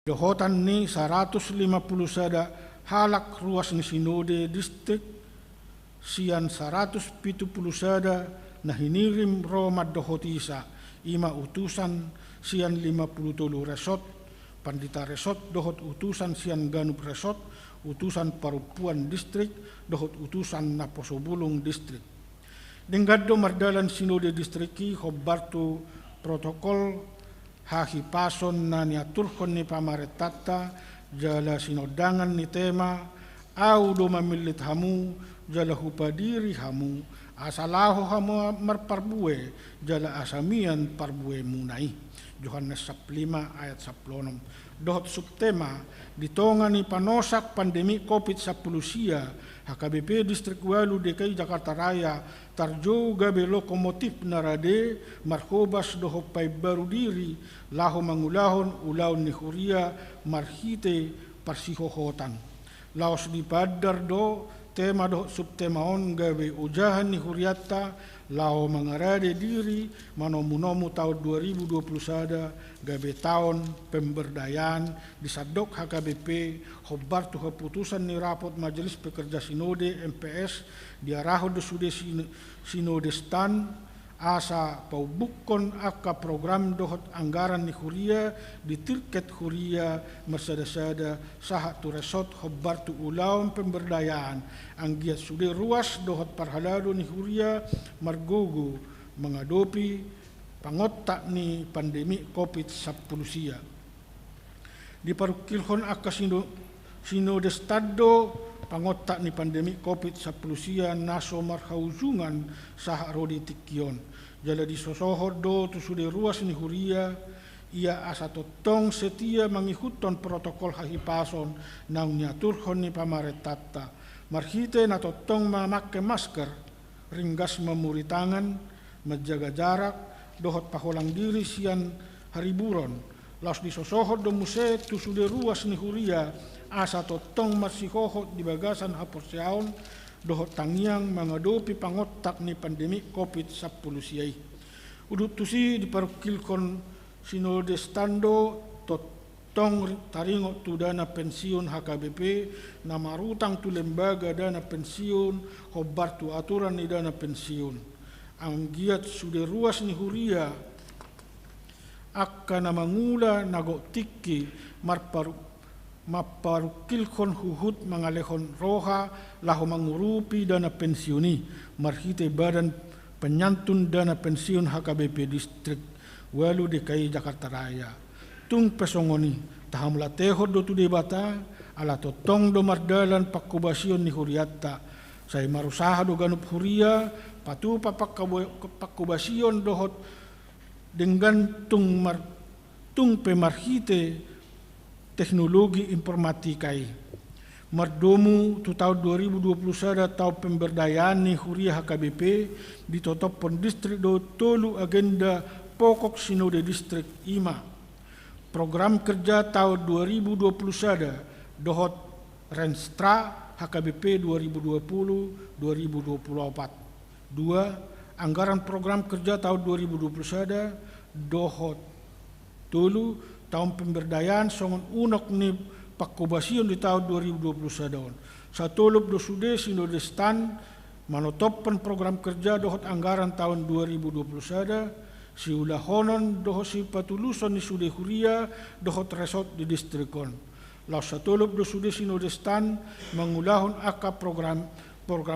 Dohotan ni 150 sada halak ruas ni sinode distrik sian 170 sada na hinirim Roma dohotisa ima utusan sian 53 resot pandita resot dohot utusan sian Ganup resot utusan Parupuan distrik dohot utusan Naposobulung distrik. Denggado mardalan sinode distriki hobbartu protokol hahi pason na niaturkon ni pamaretata jala sinodangan ni tema au do mamilit hamu jala hupadiri hamu asalaho hamu marparbue jala asamian parbue munai. Yohanes 5 ayat 16. Dohot subtema ditonga ni panosak pandemi COVID-19 sia HKBP Distrik Walu DKI Jakarta Raya tarjo gabe lokomotif narade markobas dohop pai baru diri laho mangulahon ulaun ni huria marhite parsihohotan laos di padar do tema do subtema on gabe ujahan ni huriata lao mengarade diri manomu-nomu tahun 2020 sada gabe tahun pemberdayaan disadok HKBP hobar tu keputusan ni rapot Majelis Pekerja Sinode MPS diaraho do sude Sinode Stan asa paubukon aka program dohot anggaran ni huria di tirket huria mersada-sada sahat tu resot hobar tu ulaun pemberdayaan anggiat sude ruas dohot parhalado ni huria margogo mengadopi pangotak ni pandemi COVID-19 sia. Di parukilhon aka Sinode Stado pangotak ni pandemi COVID-19 sia naso marhauzungan sah rodi tikion. Jala disosohor do tu sude ruas ni huria ia asa totong setia mengikuton protokol hahipason naung nyaturhon ni pamaretata. Marhite na totong memakai masker, ringgas memuri tangan, menjaga jarak, dohot paholang diri sian hariburon. Laos disosohor do muse tu sude ruas ni huria asa totong marsihohot di bagasan haporseaon dohot tangiang mengadopi pangotak ni pandemi COVID-19 siai. Udut tusi di parukilkon Sinode Stando totong taringo tu dana pensiun HKBP na marutang tu lembaga dana pensiun hobar tu aturan ni dana pensiun. Anggiat sude ruas ni huria akka na mangula nago tiki maparukilkon huhut mangalehon roha lahu mangurupi dana pensiuni marhite badan penyantun dana pensiun HKBP Distrik Walu DKI Jakarta Raya. Tung pesongoni tahamla teho do tu debata ala totong do mardalan pakubasion ni huriata saya marusaha do Ganup huria patu pakubasion dohot dengan tung pemarhite teknologi informatikai. Mardomu tu tahun 2020 sada tahun pemberdayaan ni huria HKBP ditotop pon distrik do tolu agenda pokok Sinode Distrik IMA. Program kerja tahun 2020 sada dohot Renstra HKBP 2020-2024. 2. Anggaran program kerja tahun 2020 sada dohot tolu tahun pemberdayaan songon unok ni pakubasion di tahun 2020 sadon. Satulup do sude Sinode Stan manotopan program kerja dohot anggaran tahun 2020 sada si ulahonon dohot si patuluson ni sude huria dohot resort di distrikon. Laos satulup do sude Sinode Stan mengulahon aka program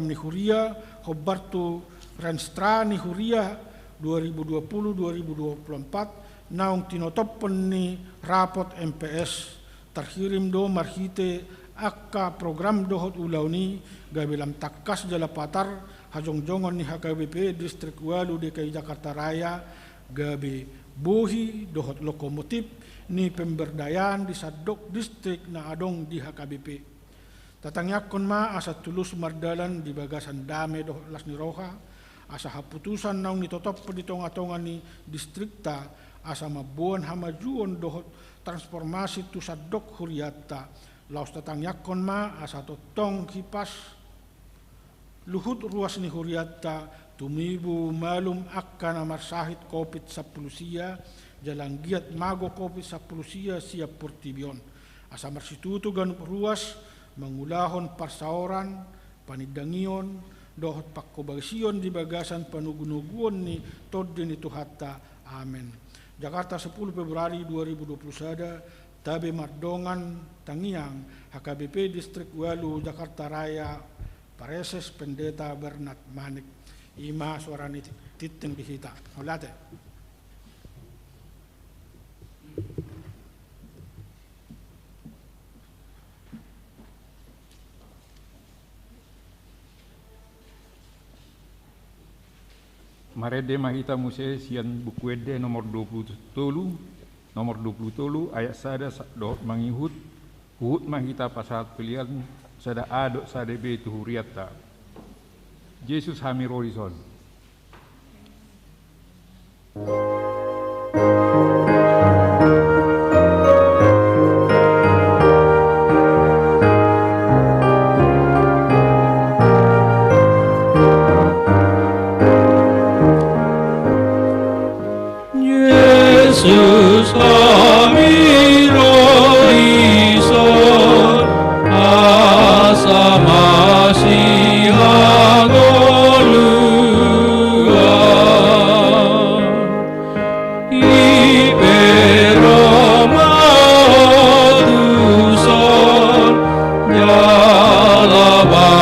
ni huria hobartu Renstra ni huria 2020-2024 naung tinotopon ni rapot MPS terkirim do marhite akka program dohot ulauni gabelam takkas jala patar hajong-jongon ni HKBP Distrik Walu DKI Jakarta Raya gabe bohi dohot lokomotif ni pemberdayaan di sadok distrik na adong di HKBP. Tatangyakon ma asa tulus mardalan di bagasan dame dohot las ni roha asa haputusan naung nitotop di tonga-tonga ni distrikta asa mabuan hamajuon dohot transformasi tu sadok huriata. Laos tatangyakon ma asa totong hipas luhut ruas ni huriata tumibu malum akka na marsahit COVID-19 sia jalan giat mago kopi sa pulusia siap purtibion. Asa marsituto ganup ruas mengulahon parsaoran, panidangion, dohot pakkobasion di bagasan panugunuguan ni todde ni Tuhatta. Amin. Jakarta 10 Februari 2021, Tabe Mardongan, Tangiang, HKBP Distrik Walu, Jakarta Raya, Pareses Pendeta Bernat Manik, Ima suarani titin bihita. Olate. Marede mahita muse sian buku ede nomor 20 ayat sada dohot mangihut uhut mahita pasal pilihan sada adok sada be tuhuriata Yesus hamir horizon. Yesus hamir horizon, asa masih agoluan, ibero mautuson, jalaban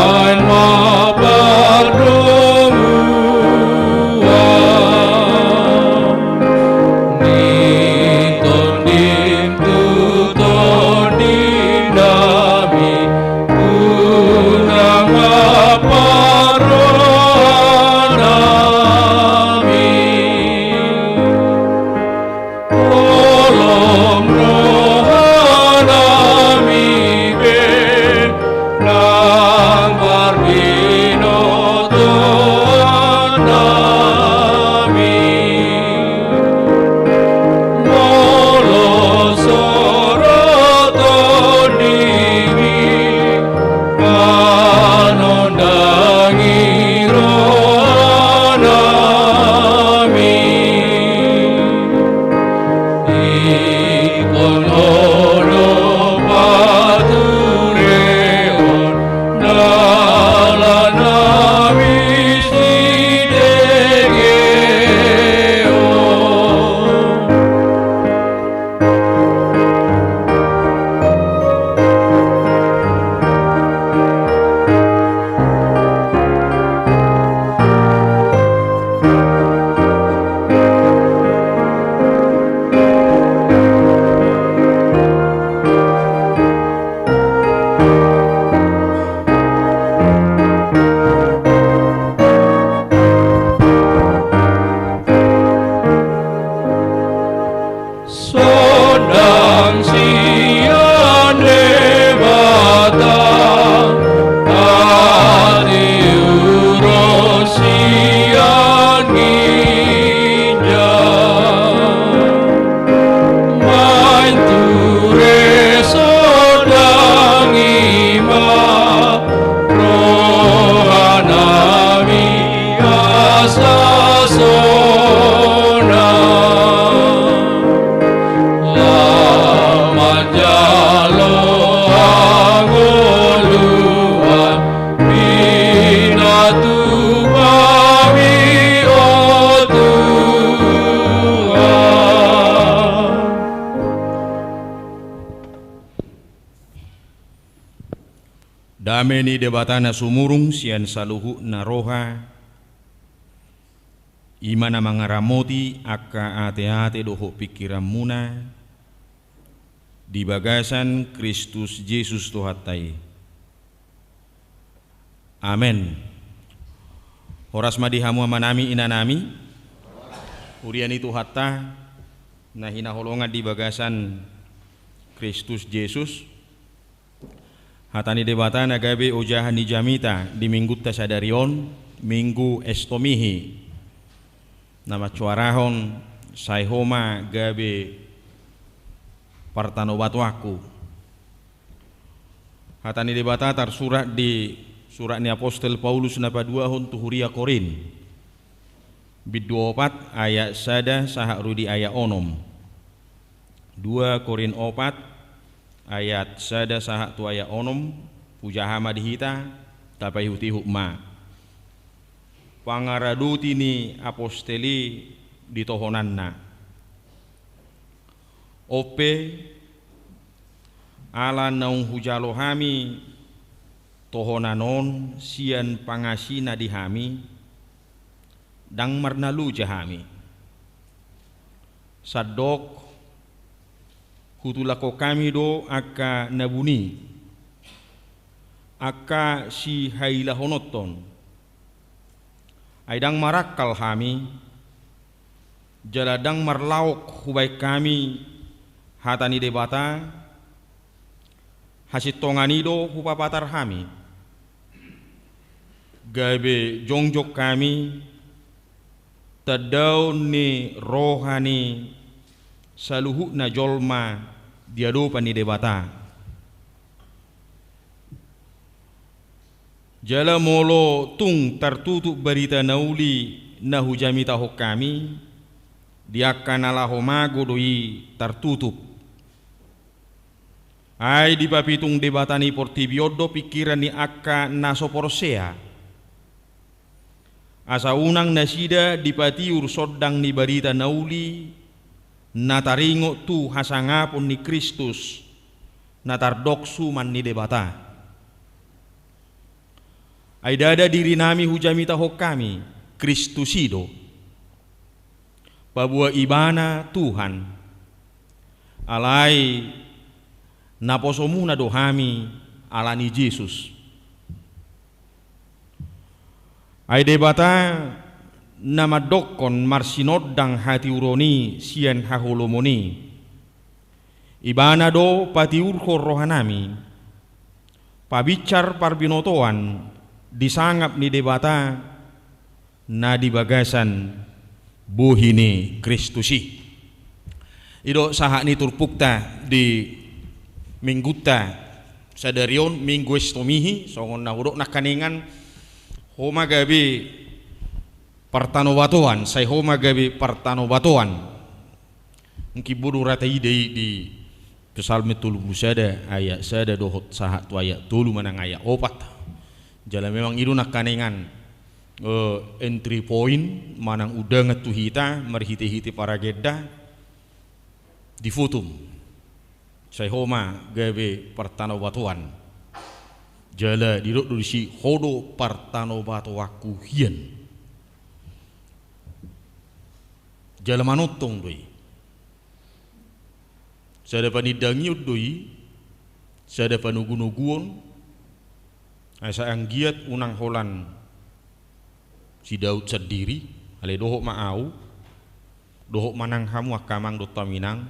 Dameni debatana sumurung sian saluhu naroha imana mangaramoti akka ate-ate doho pikiran muna di bagasan Kristus Yesus Tuhatai. Amen. Horas madihamu manami inanami uriani Tuhatta nahina holongan di bagasan Kristus Yesus. Hatani debatan agabe ujahan di jamita di minggu tasadarion minggu estomihi nama cuarahon saihoma gabe partanobatuaku. Hatani debata tersurat di surat ni Apostel Paulus napa 2 hon tuhuria Korin bid 24 ayat sada sahak rudi ayat onom. 2 Korin 4 ayat sada saha tu ayat onom pujahama dihita tapai huti hukma pangaraduti ni aposteli ditohonanna ope ala naung hujalo hami tohonanon sian pangasina dihami dang marnalu jahami sadok hutulako kami do aka nabuni aka si haila honoton aidang marakal hami jaladang marlaok hubai kami hatani debata hasit tonganido hupapatar hami gabe jongjok kami tadau ni rohani saluhu na jolma diado pani debata jala molo tung tertutup berita nauli na hujami tahok kami diakan alahomago doi tertutup ai di papitung debatani portibiodo pikiran ni akka nasoporsea asa unang nasida dipatiur sodang ni barita nauli nataringo tu hasangapon ni Kristus natardoksu man ni debata ai dada diri nami hujami tahok kami Kristusido babua ibana Tuhan alai naposomuna dohami alani Yesus ai debata nama dokon marsinodang hati uroni sian haholomoni ibana do patiurho rohanami pabicar parbinotoan disangap ni debata na di bagasan buhini Kristusi ido saha ni turpukta di mingguta sadarion minggu estomihi songon nahudok nakaningan homa gabi partanobatuan say homa gabi partanobatuan mungkin buru rata ide di Psalm 30 ayat sada dohot saha tu ayat 3 manang ayat 4 jala memang itu nakaningan entry point manang udah ngetuhita merhiti-hiti para gedda di futum say homa gabe partanobatuan jala dirok dulisi hodo partanobatuaku hien jala manotong doi sada panidangiut doi sada panugunuguon asa anggiat unang holan si Daud sendiri ale dohok maau dohok manang hamu akamang dotaminang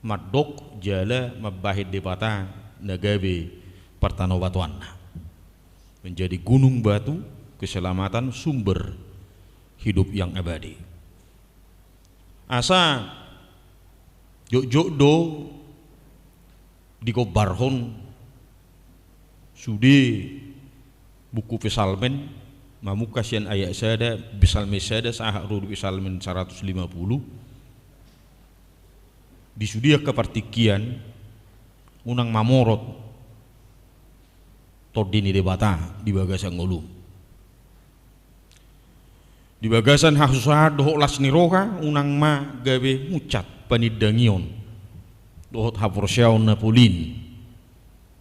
madok jala mabahid debata nagabe partanobatuan menjadi gunung batu keselamatan sumber hidup yang abadi asa jok do dikobarhon sudi buku Psalmen mamukasian ayat sada Psalmen sada sahak rudu Psalmen 150 disudia kepartikian unang mamorot todini debata di bagasan ngulum di bagasan hasusah dohok lasni roha unang ma gabe mucat panidangion dohot haporsyaon napolin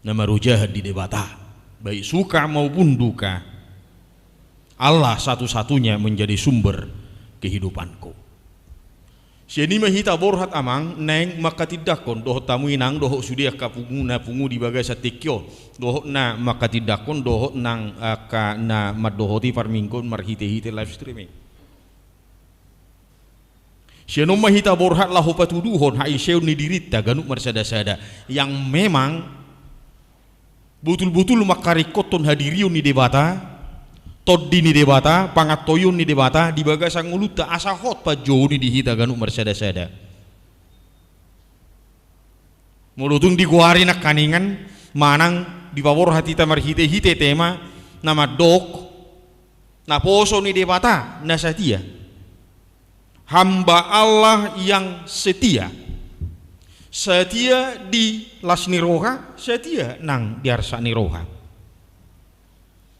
nama rujah di debata baik suka maupun duka Allah satu-satunya menjadi sumber kehidupanku. Siani mahita borhat amang neng maka tidakon dohot tamu inang dohot sudia kapungu na pungu di bagai satikyo dohot na maka tidakon dohot nang ka na madohoti farmingkon marhite-hite live streaming. Siano mahita borhat lahu patuduhon haisyew ni dirita ganuk marsada-sada yang memang betul-betul makarikoton hadiriun ni debata toddi ni debata pangatoyun ni debata di bagasang uluta asahot pa joni di hita ganuk marsada-sada mulutung di guari nak kaningan manang di pabor hati tamar hite-hite tema nama dok na poso ni debata na setia hamba Allah yang setia setia di lasni roha, setia nang diarsa ni roha.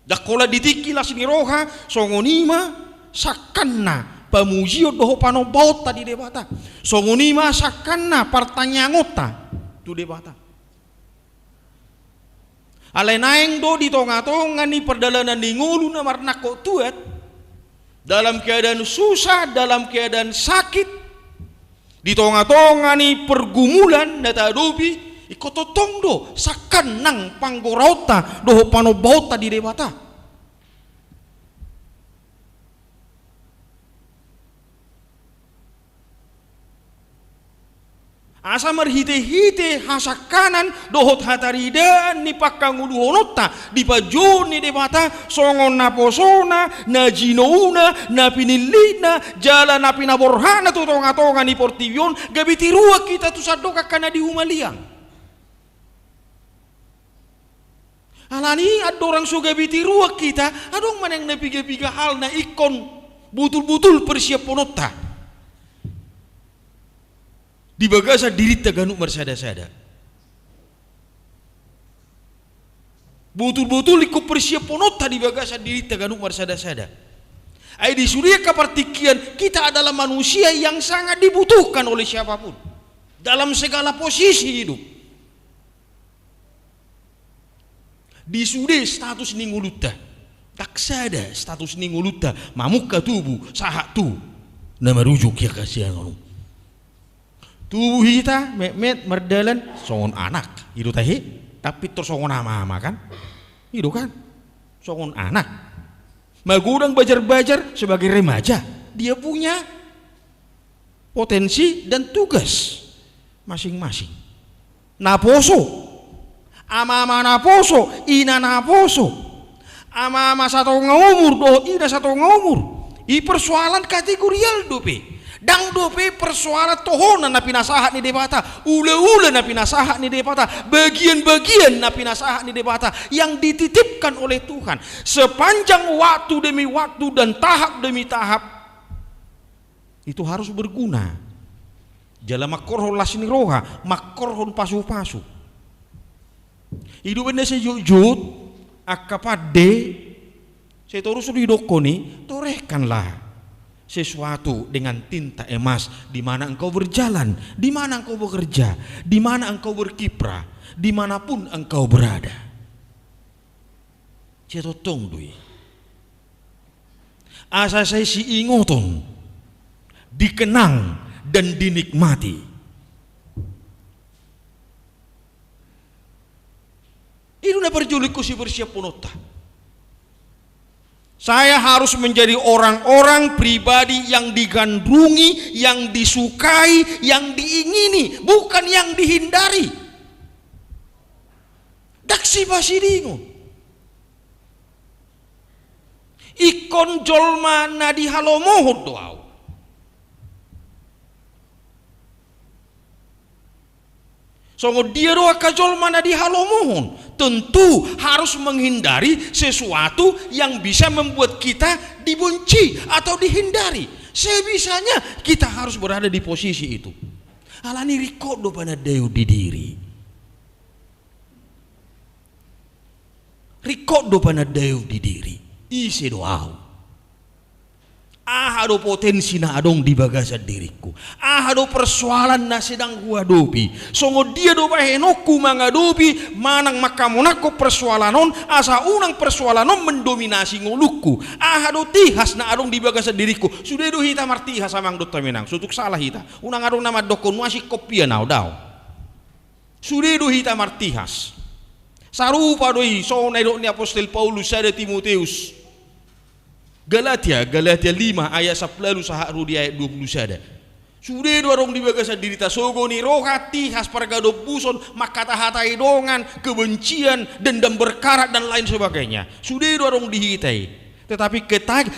Dakola ditiki lasni roha songonima sakanna pamujio doho panobaut tadi debata. Songonima sakanna partanyangota tu debata. Alenaeng do di tonga-tonga ni perdalanan di ngulu na marnako tuat dalam keadaan susah, dalam keadaan sakit, di tonga-tonga ni pergumulan na tadobi ikototong do sakan nang panggorauta doho panobauta di debata. Asa marhite-hite hasakanan dohot hataridan ni pakanguluhonota di pajon ni debata songon na posona na jinouna na pinilina jalan na pinaborhana tu tonga-tonga ni portivion gabitirua kita tu sadoka kana di humaliang. Alani adorang so gabitirua kita adong maneng na piga-piga hal na ikon butul-butul persiaponota. Di bagasa diri taganuk marsada-sada. Betul-betul ikut persiaponota di bagasa diri taganuk marsada-sada. Ai di suria kapartikian kita adalah manusia yang sangat dibutuhkan oleh siapapun dalam segala posisi hidup. Di sude status ninguluta, tak sada status ninguluta, mamuka tubuh sahak tu nama rujuk ya kasihan. Tubuh kita met merdalan songon anak itu tahi tapi terus songon ama kan itu kan songon anak magudang bajar-bajar sebagai remaja dia punya potensi dan tugas masing-masing. Naposo ama-ama naposo ina naposo ama-ama satu ngumur doh ina satu ngumur i persoalan kategorial dope dang dope persoalan tohonan na pinasahat ni debata, ula-ula na pinasahat ni debata, bagian-bagian na pinasahat ni debata yang dititipkan oleh Tuhan sepanjang waktu demi waktu dan tahap demi tahap itu harus berguna. Jala makorhon lasni roha, makorhon pasu-pasu. Hidup anda sejujut, akapade, saya terus didokoni, torehkanlah sesuatu dengan tinta emas di mana engkau berjalan, di mana engkau bekerja, di mana engkau berkiprah, dimanapun engkau berada. Cetotong dui. Asa saya si ingoton, dikenang dan dinikmati. Itu na perjulikku si bersiap punota. Saya harus menjadi orang-orang pribadi yang digandrungi, yang disukai, yang diingini, bukan yang dihindari. Daksi basidingo. Ikon jolma nadi halomohod doau. Songo dia doa kajol mana di halomohon tentu harus menghindari sesuatu yang bisa membuat kita dibenci atau dihindari. Sebisanya kita harus berada di posisi itu. Alani rikodo pada deu di diri. Rikodo pada deu di diri. Isi doau. Ada potensi na adong di bagasa diriku. Ada persoalan na sedang gua dobi. Songo dia do bahenoku mangadobi manang makamonako persoalanon asa unang persoalanon mendominasi nguluku. Ada tihas na adong di bagasa diriku. Sudah do hita martihas samang dot menang. Sutuk salah hita. Unang adong nama dokon masih kopia nau daw. Sudah do hita martihas. Sarupa doi so na do ni Apostol Paulus sada Timoteus. Galatia 5 ayat 10 saharu di ayat 20 sada. Sudah dorong di bagasa dirita sogo ni rohati has pargado buson makata hatai dongan kebencian dendam berkarat dan lain sebagainya. Sudah dorong dihitai. Tetapi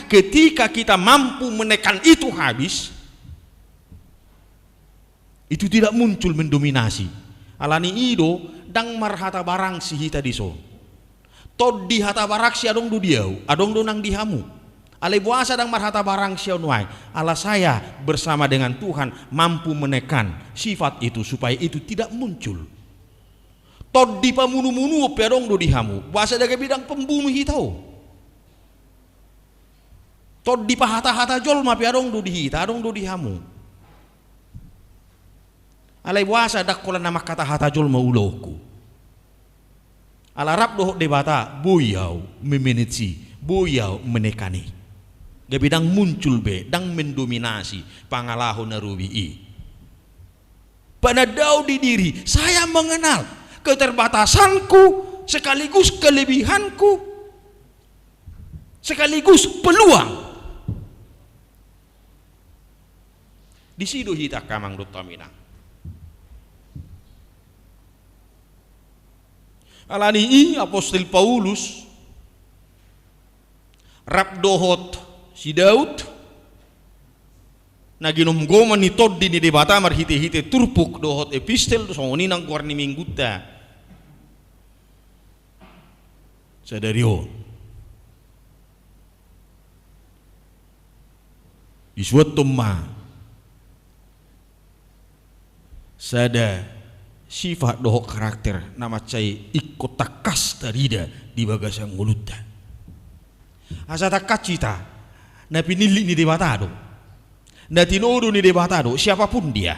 ketika kita mampu menekan itu habis, itu tidak muncul mendominasi. Alani ido dang marhata barang si hita diso. Tod di hata barak si adong du diau, adong do nang dihamu. Alai puasa dan marhata barang siaunuai. Ala saya bersama dengan Tuhan mampu menekan sifat itu supaya itu tidak muncul. Tod di pamunu-munu perong do dihamu. Puasa daga bidang pembunuh hitau. Tod di pahata-hata jol ma perong do dihita, adong do dihamu. Alai puasa dak kola nama kata hata jol mauloku. Ala rap doh debata boyau memeneci, boyau menekani. Gabidang muncul be, dang mendominasi pangalahon na rubi'i. Panadaw di diri, saya mengenal keterbatasanku sekaligus kelebihanku sekaligus peluang. Di sido hita kamang dotamina. Alani Apostol Paulus rap dohot si Daud naginom goman ni Tod di debata marhite-hite turpuk dohot epistel songoni nang kuarni mingguta sadario iswat tumma sada sifat dohok karakter nama cai ikut takas tarida di bagasang mulutda asa takacita na pinili ni debatado na tinodo ni debatado siapapun dia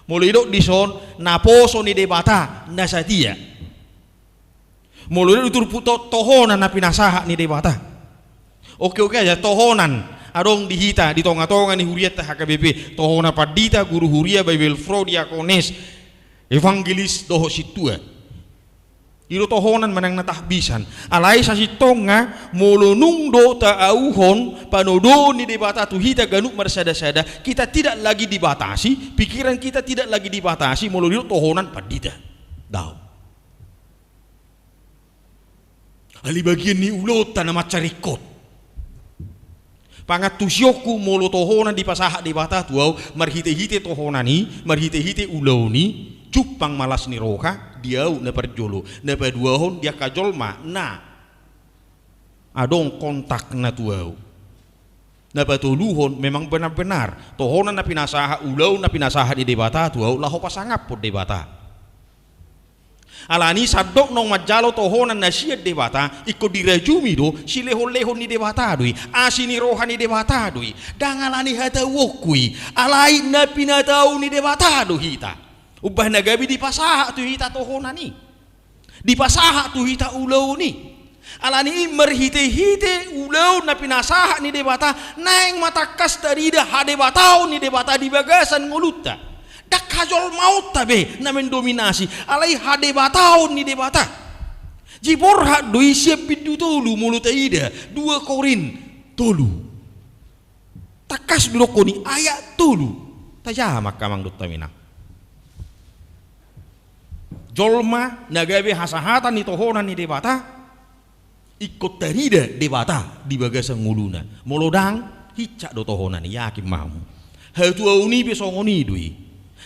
mulai dok dison na poso ni debata na satia mulai dok turputo tohonan na pinasaha ni debata oke aja tohonan adong dihita di tonga-tonga ni huriat HKBP tohona padita guru huria Bible Fraud Diakones evangelis doho situa iro tohonan manang natahbisan alai sa sitonga molonung do taauhon panodo ni debata tuhita ganuk marsada-sada kita tidak lagi dibatasi pikiran kita tidak lagi dibatasi moloniro tohonan padita daw ali bagian ni ulot tanama carikot pangatusyoku molo tohonan di pasaha debata tuau marhite-hite tohonani marhite-hite uloni cupang malas ni roka diau na perjolo na paduahon dia kajolma na adong kontak na tuau na patuluhon memang benar-benar tohonan na pinasaha ulaw na pinasaha di debata tuau laho pasangap po debata alani sadok nong majalo tohonan na siya debata iko dirajumi do si lehon-lehon ni debata doi asi ni roha ni debata doi dangalani hata wokui alai na pinatau ni debata do hita ubah nagabi di pasaha tu hita tohonani di pasaha tu hita ulaw ni alani merhite-hite ulaw na pinasaha ni debata naeng matakas darida hadebatao ni debata di bagasan nguluta dak kajol maut tabe na mendominasi alai hadebatao ni debata jiborha doi siap bidu tolu mulut ida 2 Korin tolu takas dulokoni ayat tolu tajamak kamang dotamina jolma nagabe hasahatan ni tohonan ni debata ikut tarida debata di bagasang nguluna molodang hicak do tohonan yakin mamu hatuau ni besongoni dui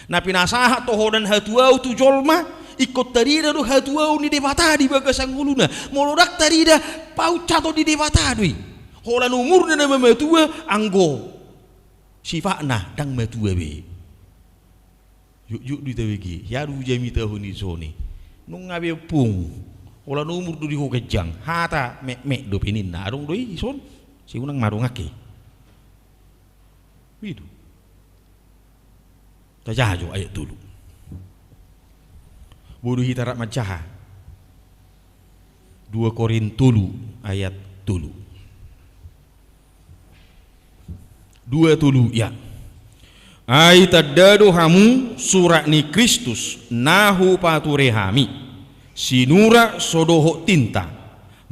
na pinasaha tohonan hatuau tu jolma ikut tarida do hatuau ni debata di bagasang nguluna molodak tarida pau cato di debata dui holan umur na mamatua anggo sifakna dang matua be yuk ditawigi ya du jami tahun izoni nung ngabe pung ola numur du di hokejang hata mek do pinin na arung doi ison si unang marungake widu tajajo ayat dulu bodoh hitarak macaha 2 Korin tulu ayat tulu 2 tulu ya ai tadado hamu surat ni Kristus nahu paturehami sinura sodoho tinta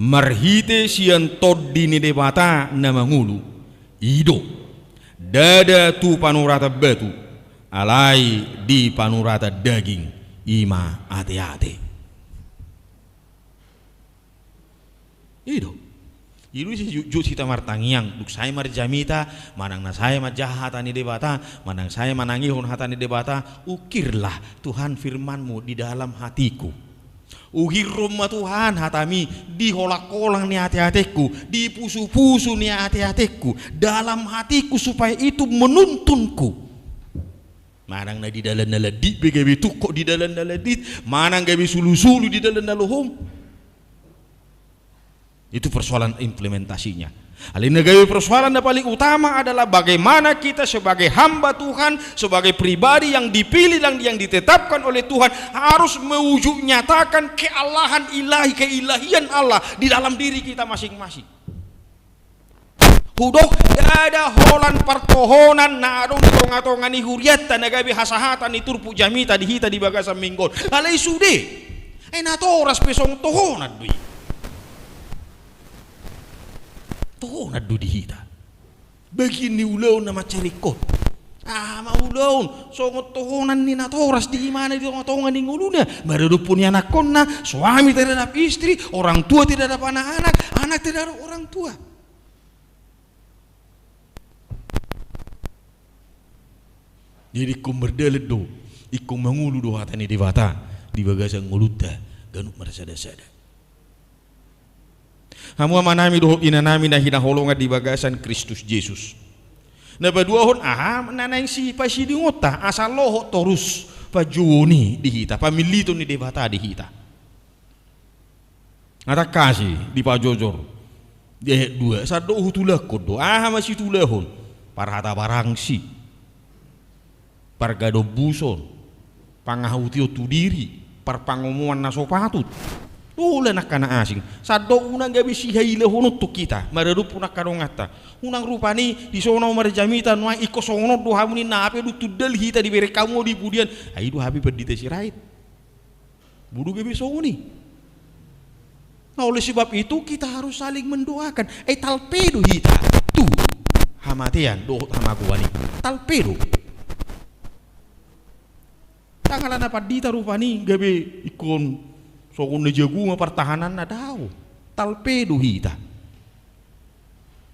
marhite sian toddi ni debata na mangulu ido dada tu panurata batu alai di panurata daging ima ate-ate ido ilu si jujur kita martangiang duk saya marjamita manang na saya majahata ni debata manang saya manangihon hata ni debata ukirlah Tuhan firmanmu di dalam hatiku Uhirum Tuhan hatami di holak-kolang ni hati-hatiku, di pusu-pusu ni hati-hatiku, dalam hatiku supaya itu menuntunku. Manang na di dalam naladit, begawi tukok di dalam naladit, manang gawi sulu-sulu di dalam naluhum. Itu persoalan implementasinya. Alin nagawi persoalan yang paling utama adalah bagaimana kita sebagai hamba Tuhan, sebagai pribadi yang dipilih dan yang ditetapkan oleh Tuhan harus mewujud nyatakan kealahan ilahi, keilahian Allah di dalam diri kita masing-masing. Hudok ada holan pertohonan na adong tonga-tonga ni huriata nagawi hasahatan ni turpu jamita dihita di bagasan minggon. Alay sude. Natoras pesong tohonan dui. Tohonan du dihita. Begini ulaw na macarikot. Maulaw. Songot tohonan ni natoras di imana di tonga-tonga ni nguluna. Marudupun ni anak konna. Suami tidak ada istri. Orang tua tidak ada anak-anak. Anak tidak ada orang tua. Jadi ikum berdelet do, ikum mangulu do hatani dewata di bagasan nguluta ganuk marsada-sada. Hamu manami do inanami na hinaholongan di bagasan Kristus Yesus. Na baduahon nanay si pasidingota asal loho torus pajuoni dihita, pamilito ni dewata dihita. Ada kasih di pajojor. Dia dua sado hutulak kodo masih tulahon parhata barangsi. Pargado buson, pangahutio tudiri, parpangomuan nasopatut. Tula nak kana asing. Sado unang gabi si haile honot tu kita. Mararup unak kadongata. Unang rupani di sono marjamita nuai iko sono do hamuni nape du tudel hita di bere kamu di budian. Ai do habi berdite sirait. Budu gabi soni. Nah oleh sebab itu kita harus saling mendoakan. Talpedo hita tu hamatian do hamaku wani. Talpedo. Tangalan apa dita rupani gabe ikon sokon nejagunga pertahanan na daw talpedo hita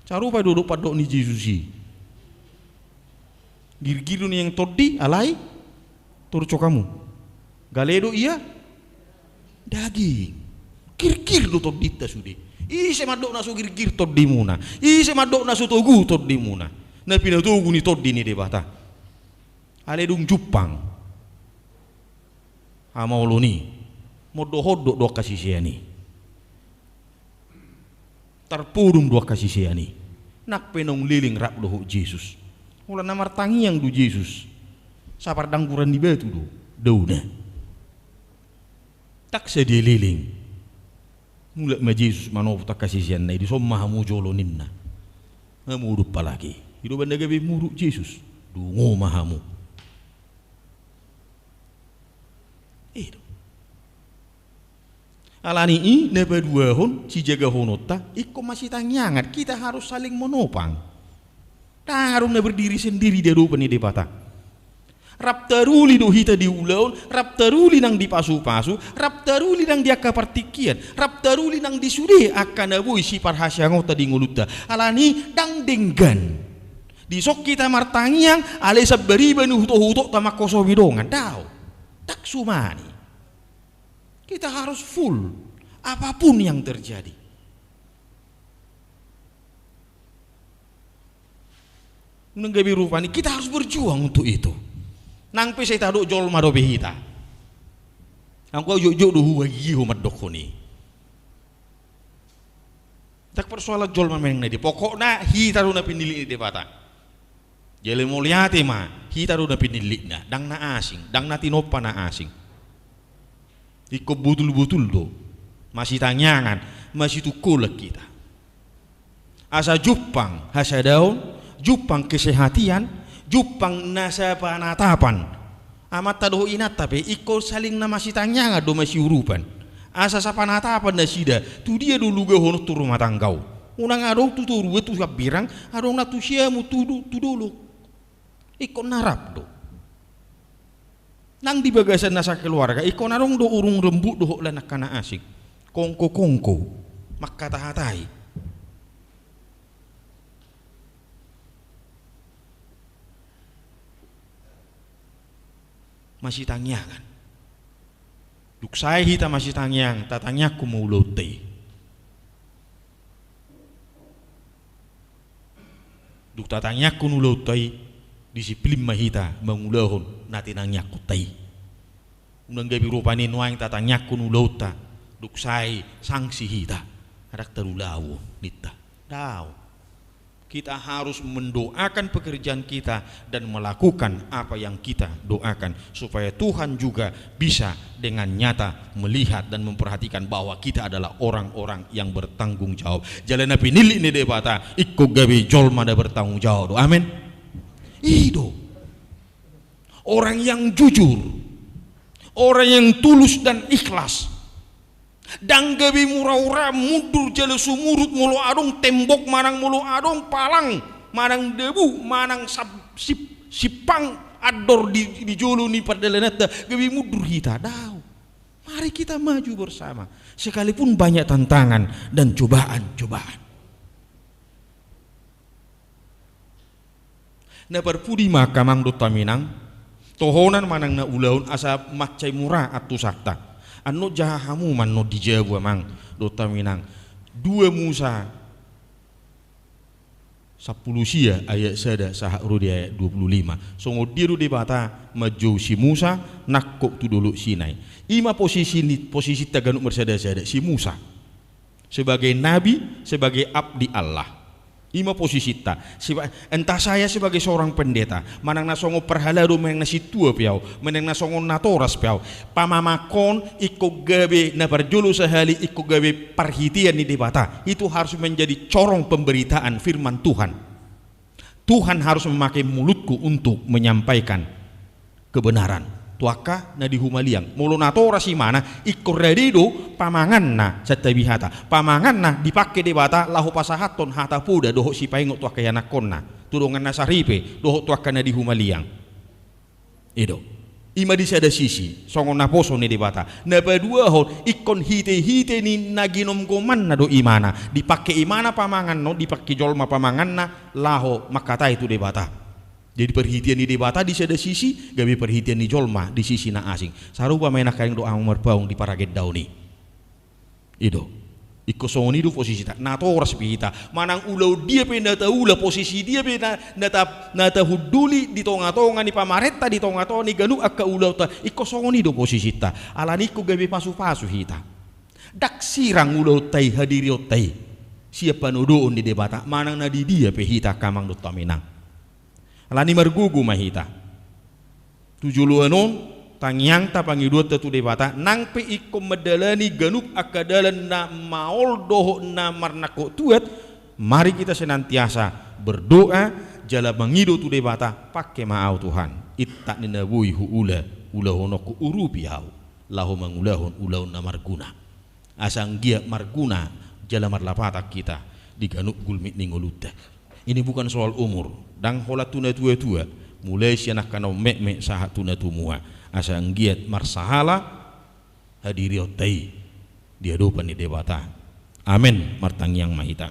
carupa duduk padok ni Jesusi gir-giru ni yang todi alai turco kamu galedo iya daging gir-gir do todita sude ise madok na su gir-gir todi muna ise madok na su togu todi muna na pinatogu ni todi ni debata ale dung Jepang amauluni modohodok dua kasisiani tarpudum dua kasisiani nak penong liling rap doho Yesus ulah namar tangi yang du Yesus sapar dangguran di batu do dauna tak sedia liling mulak ma Yesus manov tak kasisian na di somma hamu joloninna hamu dupa lagi hidup anda gabi muruk Yesus dungo mahamu alani i neba dua hon si jaga honota iko masih tanyangat kita harus saling menopang tarung na berdiri sendiri di rupa ni debata raptaruli do hita di ulaun raptaruli nang di pasu-pasu raptaruli nang di akapartikian raptaruli nang disude akan abui si parhasyangota di nguluta alani dang denggan di sok kita martangiang ale sabariban huto-huto tamakoso midongan daw tak sumani kita harus full apapun yang terjadi. Nenggabi rupani kita harus berjuang untuk itu. Nang pe saya taduk jol madobe hita. Angko juk do huwagi humat dokoni. Tak persoalan jol mameng na di pokokna hita ru na pinili di bata. Jele mulyate ma hita ru na pinili na dang na asing, dang na tinopa na asing. Iko butul-butul do masih tanyangan masih tukulak kita asa Jepang hasa daun Jepang kesehatian Jepang nasa panatapan amat tadoh inat tapi iko saling na masih tanyangan do masih urupan asa sa panatapan na sida tu dia dulu gahon tu rumah tanggau unang adong tu turu tu birang adong na tu siamu tu dulu iko narap do nang di bagasan nasa keluarga ikon arong do urung rembuk do lanak kana asik kongko makatahatai masih tangyangan Duk saya hita masih tangyang, tatangyak kumulotay. Duk tatangyak kunulotay, disiplin mahita mangulahon natin ang yakutay. Unang gabi rupanin wang tatangyak kunulota, duk saya sanksi hita, arak tarulawo nita. Daw. Kita harus mendoakan pekerjaan kita dan melakukan apa yang kita doakan supaya Tuhan juga bisa dengan nyata melihat dan memperhatikan bahwa kita adalah orang-orang yang bertanggung jawab. Jalan api nili ni debata ikko gabi jolma da bertanggung jawab. Amin. Itu orang yang jujur, orang yang tulus dan ikhlas. Dan gabi murah-murah mudur jala sumurut mulu adong tembok manang mulu adong palang manang debu manang sipang ador di jolo ni pardalanat gabi mudur hita daw. Mari kita maju bersama sekalipun banyak tantangan dan cobaan-cobaan. Na perpudi makamang do taminang tohonan manang na ulahun asa macay murah atu sakta. Ano jahamu man no dijabu amang dota minang 2 Musa 10 sia ayat sada sahak di ayat 25 songo diru di bata maju si Musa nakko tu dulu Sinai. Ima posisi taganuk bersada-sada si Musa sebagai nabi, sebagai abdi Allah. Ima posisi ta entah saya sebagai seorang pendeta manang nasongo perhala do menang nasi tua piau menang nasongo natoras piau pamamakon iko gabe na parjulu sehali iko gabe perhitian ni debata itu harus menjadi corong pemberitaan firman Tuhan. Tuhan harus memakai mulutku untuk menyampaikan kebenaran. Tuaka na di humaliang mulu natora si mana ikor redido pamangan na sa tabihata pamangan na dipakai debata lahu pasahaton hata puda doho si paingo tuaka yanakon na tudungan na saripe doho tuaka na di humaliang ido ima di sada sisi songon na poso ni debata na padua hon ikon hite ni naginom goman na do imana dipakai imana pamangan no dipakai jolma pamangan na laho makata itu debata. Jadi perhatian di debata di sada sisi, gabi perhatian di jolma di sisi na asing. Sarupa may nakaing doa merpaung di paraget dauni. Ido, ikosong itu posisi tak. Nato oras pihita. Manang ulau dia pe nata ula posisi dia pe nata huduli di tonga-tonga ni pamareta di tonga-tonga ni ganu akka ulau ta. Ikosong itu posisi tak. Alaniko gabi pasu-pasu hita. Dak sirang ulau tai hadiri tai. Siapa nudoon di debata. Manang nadi dia pe hita kamang do taminang. Alani margugu mahita 7 tangyang ta pangidot tu debata nang pe ikom medalani ganup akadalan na maol doho na marnako tuat mari kita senantiasa berdoa jala mangido tu debata pakai maau Tuhan itta ninabui huula ulahonoku urupiau lahu mangulahon ulahon na marguna asang gia marguna jala marlapata kita di ganup gulmit ningoluta. Ini bukan soal umur. Dang hola tuna tua mulai sianak kanau mek sahat tuna tumua asa anggiat marsahala hadiri otai dia dopan di debata. Amin martang yang mahita.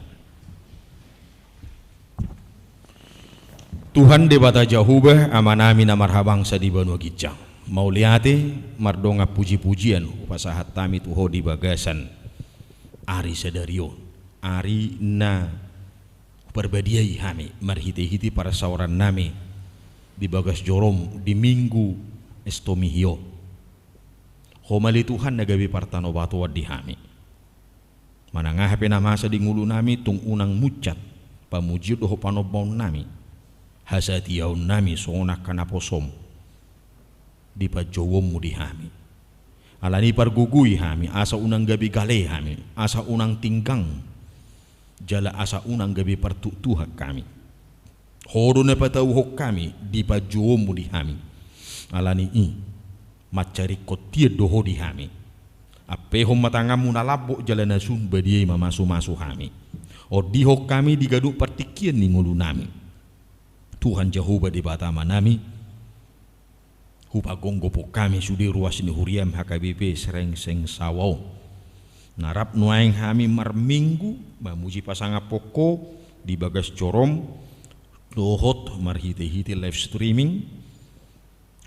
Tuhan debata jahubah amanami na marhabang sa di banua gijang. Mauliate mardonga puji-pujian upasahat tami tuho di bagasan ari sadario ari na perbadiai hami marhiti-hiti para sauran nami di bagas jorom di minggu estomihio homali Tuhan nagabi partano batu di hami manangah penamasa di ngulu nami tung unang mucat pamuji doho panobon nami hasatiaun nami sonak kanaposom di pajowomu di hami alani pargugui hami asa unang gabi gale hami asa unang tinggang jala asa unang gabi partutuhak kami hodo na patauhok kami di pajuomu di hami alani macari kotia doho di hami apehom matangamu na labok jala na sumba diay mamasu-masu hami o dihok kami digaduk partikian ni ngulu nami Tuhan Jehovah di batama nami hupagonggo po kami sudi ruas ni huriam HKBP sereng seng sawaw narap nuaing hami marminggu mamuji pasanga poko di bagas corom dohot marhiti-hiti live streaming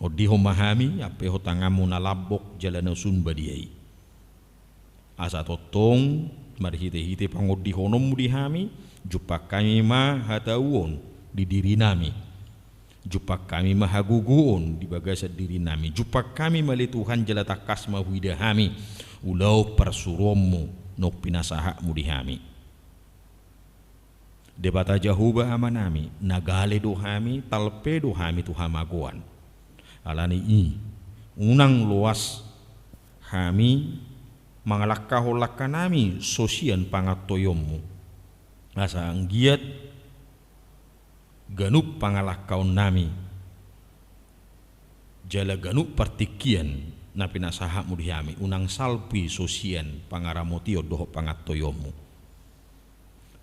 Odi homahami ape hotangamu nalabok jalana sunba diai. Asa totong marhite-hite pangodi honom dihami jupak kami mah hatauon di diri nami. Jupak kami mah haguguon di bagasa diri nami. Jupak kami mali Tuhan jala takas mahwidahami ulau persuromu nok pinasahakmu dihami. Debata jahuba amanami nagale dohami talpe dohami tuhamagoan. Alani i unang luas kami mangalakaholakkanami sosian pangatoyomu. Asa anggiat ganup pangalakaon nami jala ganup partikian na pinasahakmu dihami unang salpi sosian pangaramotio doho pangatoyomu.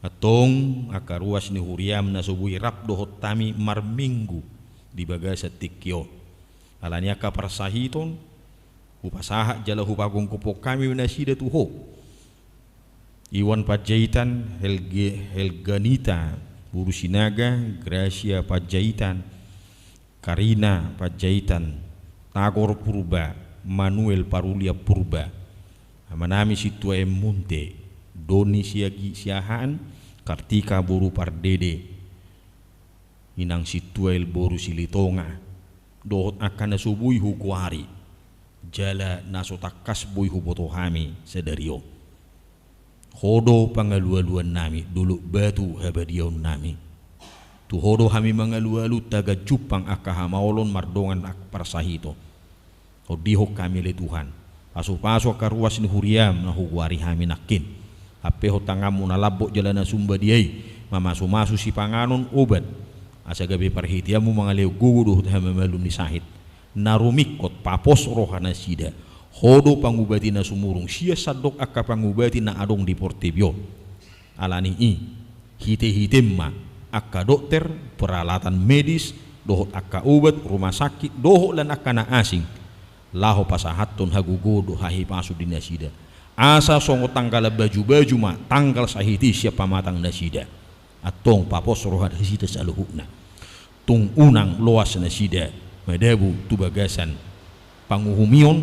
Atong akaruas ni huriam na subuhi rap doho tami marminggu di bagasa tikyo. Alania ka parsahiton upasaha jala hupagong kupok kami nasida tuho. Iwan Pajaitan Helganita Buru Sinaga Gracia Pajaitan Karina Pajaitan Tagor Purba Manuel Parulia Purba Amanami Situe Munte Doni Siagi Siahaan Kartika Buru Pardede Inang Situel Boru Silitonga dohot akan nasubui hukuari jala nasotakas bui hubotohami sedario hodo pangalu-aluan nami dulu batu habadion nami tu hodo hami mangalu-alu taga jupang akahamaolon mardongan ak parsahito hodiho kami le Tuhan pasu-pasu akaruas ni huriam na hukuari hami nakin ape hotangamu nalabok jalana sumba diai mamasu-masu si panganon obat asa gabi parhitiamu mangaleu guguduh hamamalum ni sahid narumikot papos rohana sida hodo pangubati na sumurung sia sadok akka pangubati na adong di Portibio alani i hite-hite ma akka dokter peralatan medis dohot akka obat rumah sakit dohot lan akka na asing laho pasahaton hagugodo hahi pasu di nasida asa songo tanggal baju-baju ma tanggal sahiti siapa matang nasida atong papos rohat hasida saluhukna tung unang loas nasida madabu tubagasan panguhumion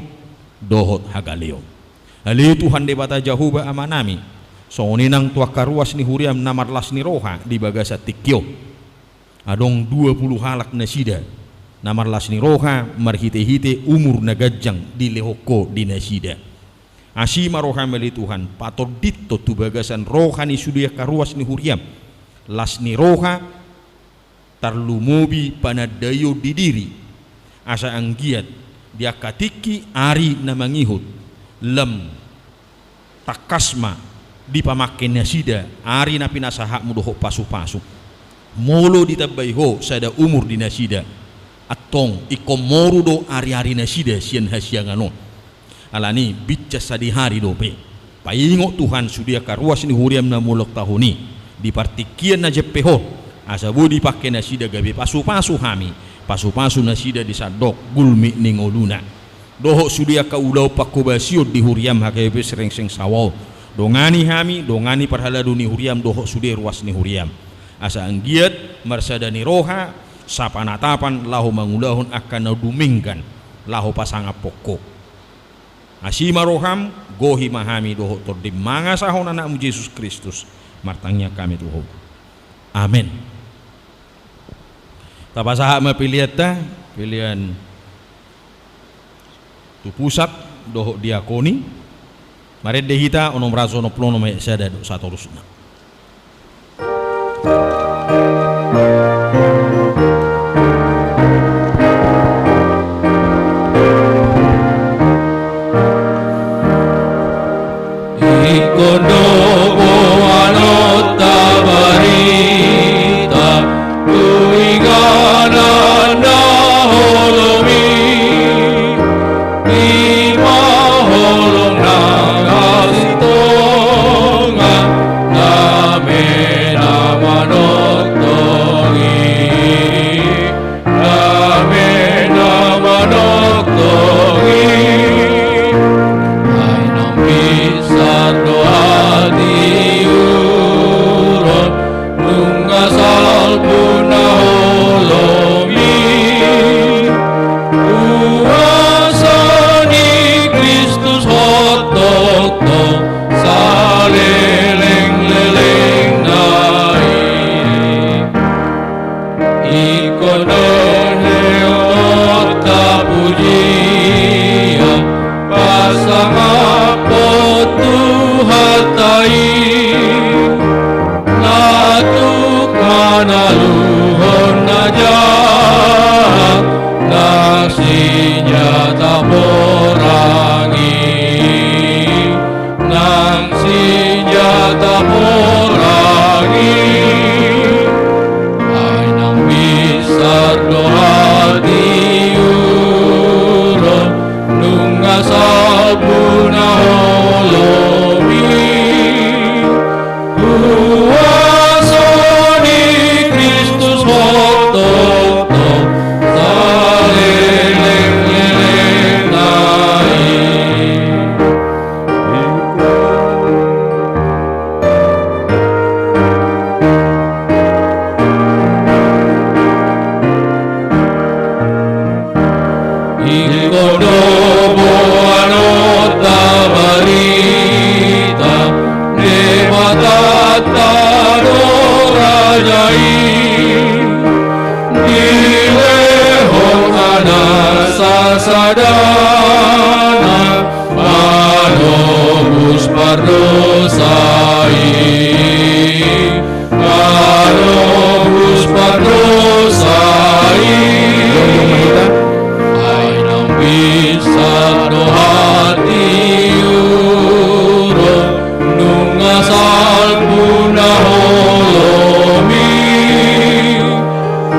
dohot hagaleo ali Tuhan debata jahuba amanami soninang tua karuas ni huriam namarlas ni roha di bagasa tikyo adong 20 halak nasida namarlas ni roha marhite-hite umur nagajang di lehoko di nasida asima roha mali Tuhan pator ditto tu bagasan roha ni sudia karuas ni huriam las ni roha tarlumobi panadayo di diri asa anggiat dia katiki ari na mangihut lem takasma di pamakin nasida ari na pinasahakmu doho pasu-pasu molo ditabaiho sada umur di nasida atong ikomoru do ari-ari nasida sian hasiangano alani bitca sadihari dope paingo Tuhan sudia karuas ni huriam na mulok tahuni di partikian na jepeho asa budi pakai nasida gabe pasu-pasu hami pasu-pasu nasida disadok gulmi ningoluna doho sudia kaulau pakubasio di huriam hakebe serengseng sawau dongani hami dongani parhaladu ni huriam doho sudia ruas ni huriam asa anggiat marsadani roha sapanatapan lahu mangulahun akan nadumingkan lahu pasanga pokok asima roham gohi mahami doho tordim manga sahon anakmu Yesus Kristus martangnya kami tuho amin. Tapasaha mapiliata pilihan tu pusat doho diakoni mared dehita onom raso no plono me sada do satorusna ikondo alota barita tuigana na holomi ima holong na gastonga name na manotongi name na manotongi ay nang bisa doa diurut sadana manobus pardosai manobus pardosai ay nang bisa no hati uro nung asal puna holomi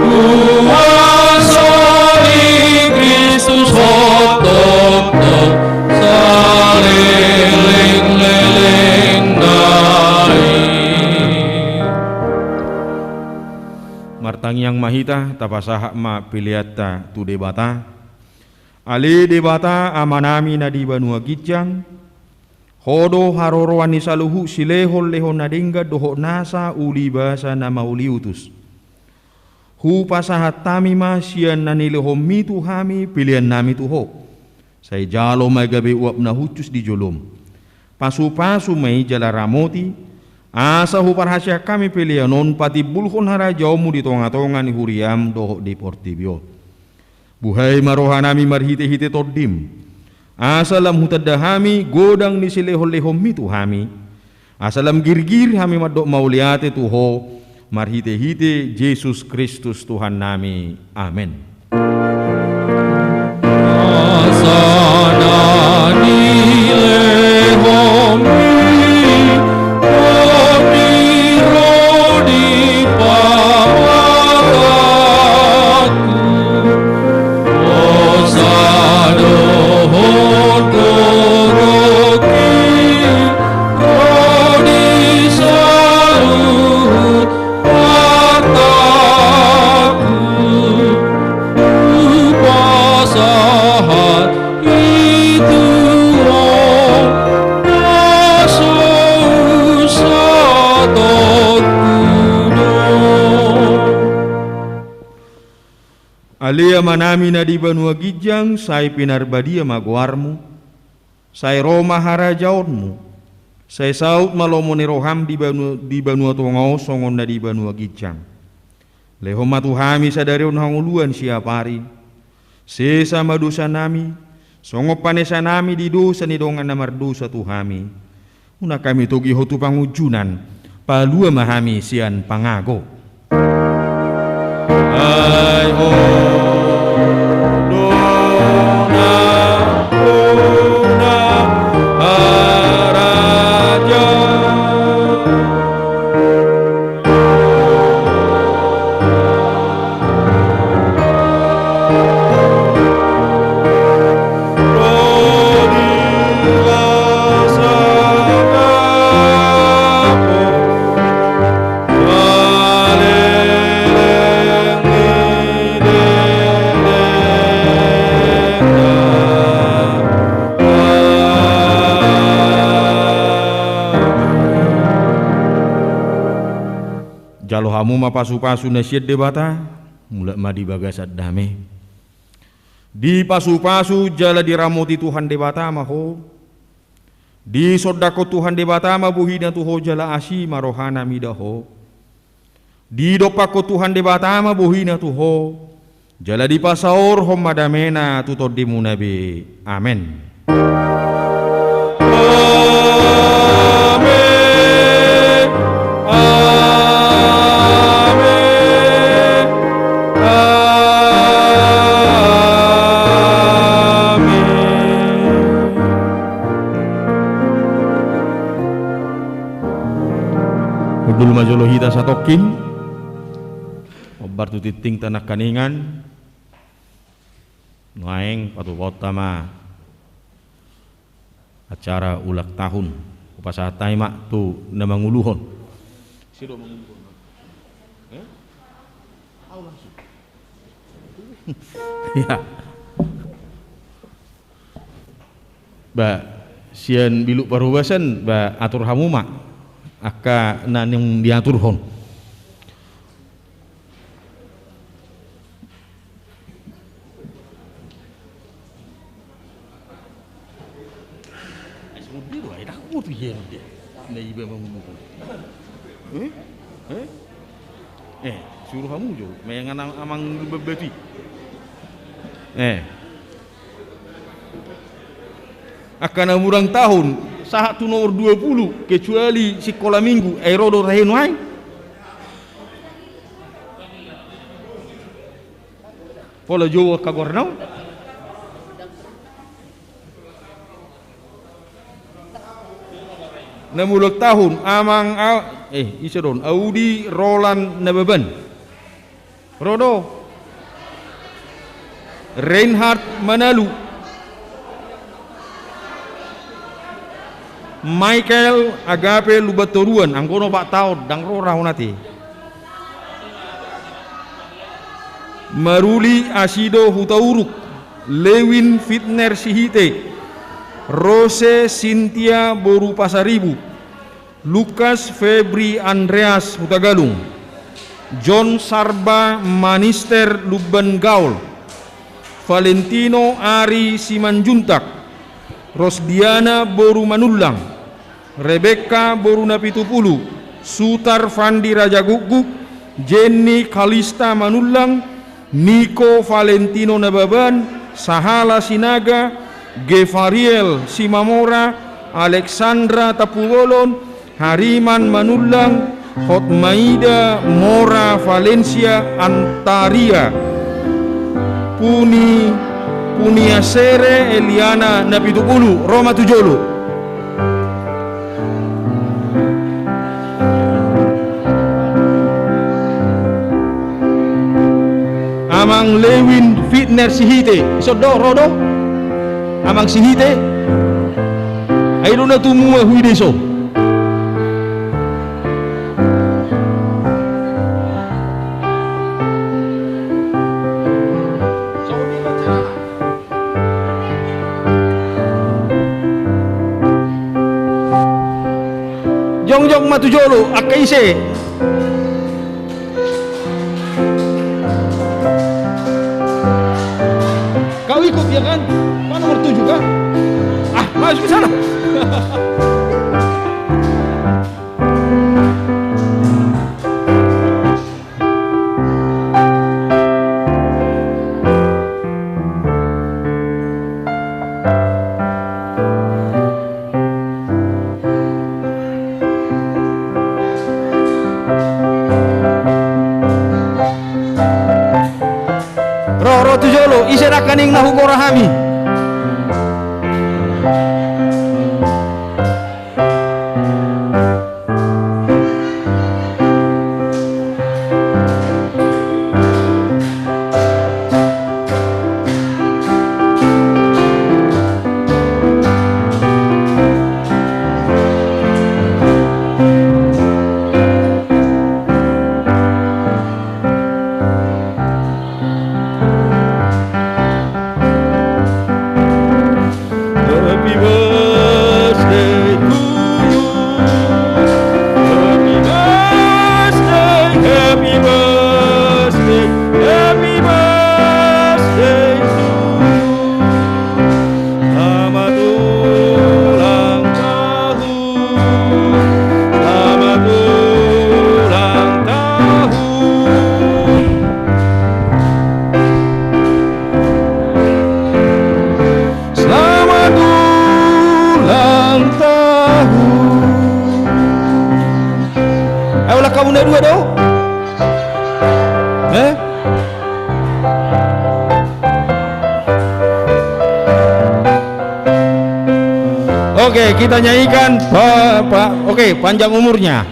kuasa di Kristus hotok tok saleleng leleng nai Martang yang mahita tapasaha ma piliata tu debata ali debata amanami na di Banua Gijang hodo haroroan ni saluhu silehol lehon nadingga doho nasa uli basa na mauli utus hu pasahat tami ma sian nanilehom mitu hami pilihan nami tuho say jalo may gabi uap na hucus di jolom pasu-pasu may jala ramoti asa hu parhasya kami pilihanon pati bulhon harajamu di tonga-tonga ni huriam doho di portibio buhay marohanami marhite-hite todim asalam hutadahami godang ni silehol-lehom mitu hami asalam girgir hami madok mauliate tuho marhite-hite Yesus Kristus Tuhan nami amin asana nilehom alia manami na di Banua Gijang say pinarbadia magwarmu say Roma harajaonmu say saut malomo ni roham di Banua Tongau songon na di Banua Gijang lehom matuhami sadarion hanguluan siapari sesama dosa nami songop panesa nami di dosa ni dongan namar dosa tuhami una kami togi hotu pangujunan palua mahami sian pangago ay ho jalo hamu ma pasu-pasu nasyid debata mulak madi bagasat dame di pasu-pasu jala diramoti Tuhan debata maho di sodako Tuhan debata ma buhina tuho jala asi marohana midaho di dopako Tuhan debata ma buhina tuho jala di pasaor hom madamena tutod di munabi amen Udul majolo hita satokin obar tu titing tanah kaningan nuaeng patu potama acara ulak tahun upasatai mak tu namanguluhon sido manguluhon langsung ya ba sian biluk parubasan ba atur hamuma aka nanyung diatur hon suruh kamu jo mayangan amang bebeti akan umurang tahun satu nomor 20 kecuali sekolah minggu rodo rahenu hai pola Jawa kagornau namulok tahun amang isa don Audi Roland Nababan rodo Reinhard Manalu Michael Agape Lubatoruan angkono pak tahun dang rorah nati Maruli Asido Hutauruk Lewin Fitner Sihite Rose Cynthia Boru Pasaribu Lukas Febri Andreas Hutagalung John Sarba Manister Luban Gaul Valentino Ari Simanjuntak Rosdiana Boru Manulang Rebecca Boru Napitupulu Sutar Fandi Raja Guguk Jenny Kalista Manulang Niko Valentino Nababan Sahala Sinaga Gevariel Simamora Alexandra Tapugolon Hariman Manulang Hotmaida Mora Valencia Antaria Puniasere Eliana Napitupulu Roma Tujolo Amang Lewin Fitner Sihite Sodo Rodo Amang Sihite Ayo na tumua hui deso Jong matujolo akaise kau ikut ya kan? Pak nomor 7 kan? Masuk ke sana. Roro tujolo iserakan ing nahukorahami. Kamu dua do? Oke, kita nyanyikan Bapak. Oke, panjang umurnya.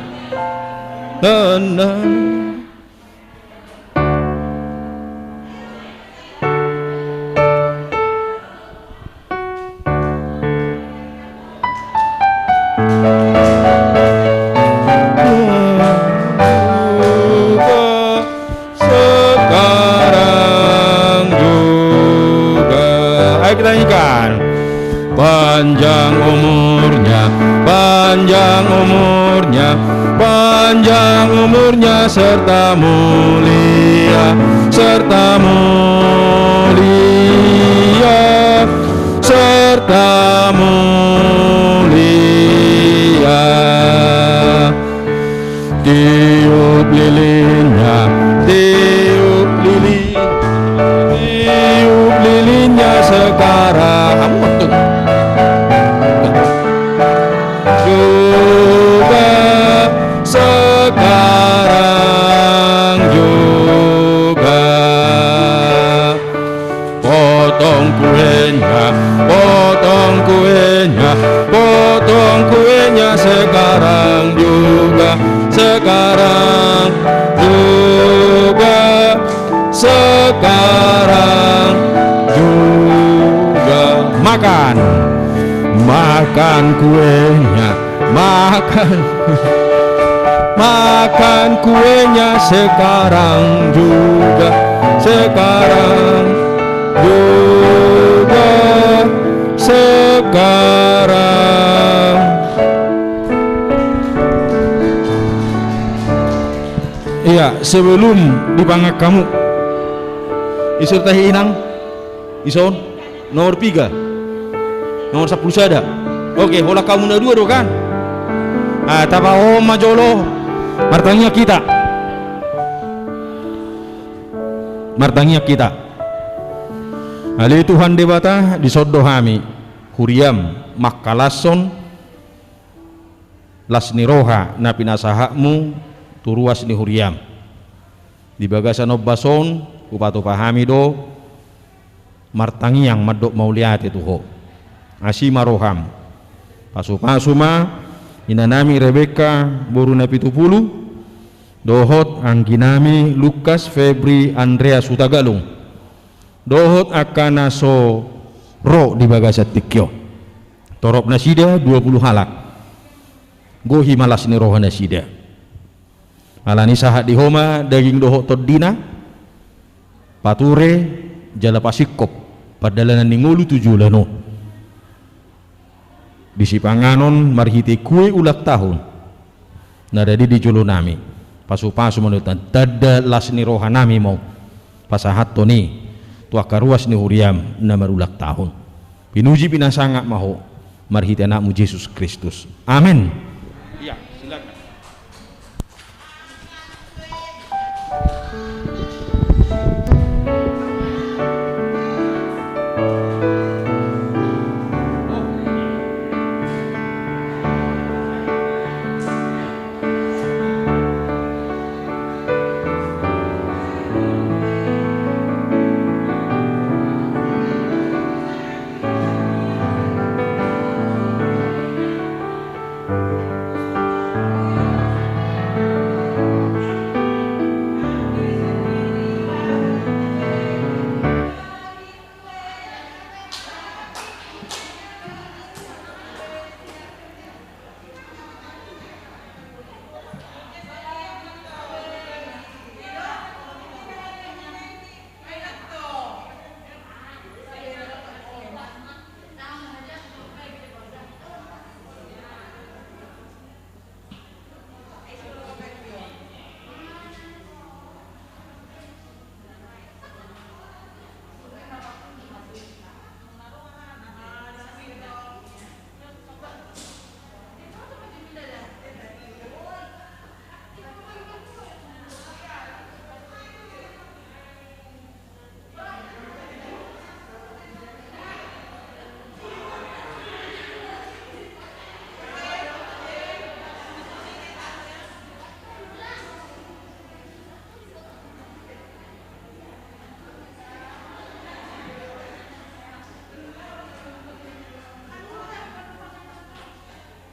Panjang umurnya, panjang umurnya, panjang umurnya serta mulia, serta mulia, serta mulia. Tiup lilinnya, tiup lilin, tiup lilinnya sekarang. Kamu betul. makan kuenya, makan kuenya sekarang juga, sekarang juga, sekarang. Iya, sebelum dipangak kamu isertai inang ison nomor 3 nomor 10 sada. Oke, hola kamu na dua do kan. Tapa oma jolo martangnya kita ali Tuhan debata disodohami huriam makalason lasniroha na pinasahakmu turuas ni huriam di bagasan obbason upato pahami do martangiang madok mauliat itu ho asima roham pasu-pasuma inanami Rebeka boruna 70 dohot angginami Lukas Febri Andrea Sutagalung dohot akana so ro di bagasat tikyo torop nasida 20 halak gohi malas ni roha nasida alani sahat di homa daging dohot todina pature jala pasikop padalanan ningulu 7 lano bisi panganon marhiti kue ulak tahun nadadi di jolo nami pasu-pasu menutan tada lasni roha nami mau pasahat to ni tua karuas ni huriam na marulak tahun pinuji pinasangak maho marhiti anakmu Yesus Kristus. Amin. Iya, silakan.